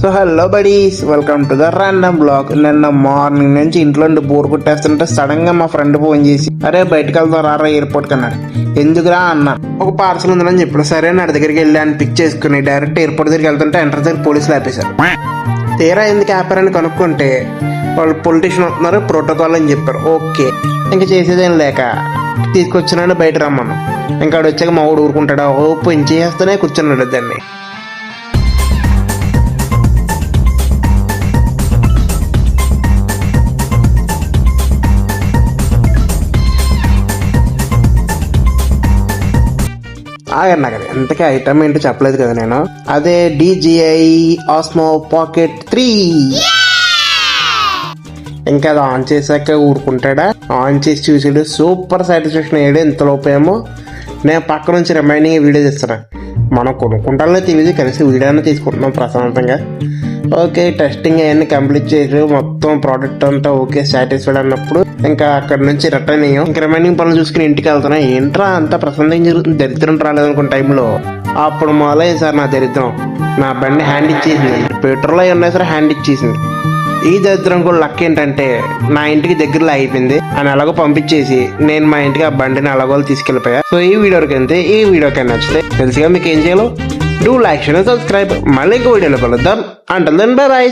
So hello buddies, welcome to the random blog. నిన్న morning నుంచి ఇంట్లో నుండి బోర్ కొట్టేస్తుంటే సడన్ గా మా ఫ్రెండ్ ఫోన్ చేసి, అరే బయటకు వెళ్దాం రారా ఎయిర్పోర్ట్ కి అన్నాడు. ఎందుకురా అన్నా, ఒక పార్సల్ ఉందని చెప్పాడు. సరే నా దగ్గరికి వెళ్ళి అని పిక్ చేసుకుని డైరెక్ట్ ఎయిర్పోర్ట్ దగ్గరికి వెళ్తుంటే ఎంటర్ దగ్గర పోలీసులు ఆపేశారు. తీరా ఎందుకు ఆపారని కనుక్కుంటే వాళ్ళు పొలిటీషియన్ అవుతున్నారు, ప్రోటోకాల్ అని చెప్పారు. ఓకే, ఇంకా చేసేదేం లేక తీసుకొచ్చినాడు బయట రమ్మను. ఇంకా ఆడు వచ్చాక మా ఊడు ఊరుకుంటాడా, ఓపెన్ చేస్తూనే కూర్చున్నాడు దాన్ని. ఆగండి ఎంతకీ ఐటమ్ ఏంటో చెప్పలేదు కదా నేను. అదే DJI Osmo Pocket 3. ఇంకా అది ఆన్ చేశాక ఊరుకుంటాడా? ఆన్ చేసి చూసాడు, సూపర్ సాటిస్ఫాక్షన్ అయ్యాడు. ఇంతలోపేమో నేను పక్క నుంచి రిమైనింగ్ వీడియో తీస్తున్నా. మనం కొనుక్కుంటానో తెలియదు, కలిసి వీడియోనే తీసుకుంటున్నాం ప్రశాంతంగా. ఓకే, టెస్టింగ్ అవన్నీ కంప్లీట్ చేసి మొత్తం ప్రోడక్ట్ అంతా ఓకే సాటిస్ఫైడ్ అన్నప్పుడు ఇంకా అక్కడ నుంచి రిటర్న్ అయ్యాం. ఇంకా రిమైనింగ్ పనులు చూసుకుని ఇంటికి వెళ్తున్నా. ఏంట్రా అంతా ప్రశాంతంగా జరుగుతుంది, దరిద్రం రాలేదనుకున్న టైంలో అప్పుడు మొదలైంది సార్ నా దరిద్రం. నా బండి హ్యాండ్ ఇచ్చేసింది, పెట్రోల్ అయి ఉన్నాయి సరే హ్యాండ్ ఇచ్చేసింది. ఈ దరిద్రం కూడా లక్ ఏంటంటే నా ఇంటికి దగ్గరలో అయిపోయింది అని ఎలాగో పంపించేసి నేను మా ఇంటికి ఆ బండిని ఎలాగో తీసుకెళ్ళిపోయా. సో ఈ వీడియోకి వెళ్తే ఈ వీడియోకి నచ్చితే తెలుసుగా మీకు ఏం చేయాలో, డూ లైక్ షేర్ సబ్స్క్రైబ్. మళ్ళీ ఇంకో వీడియోలో కలుద్దాం. Until then bye by.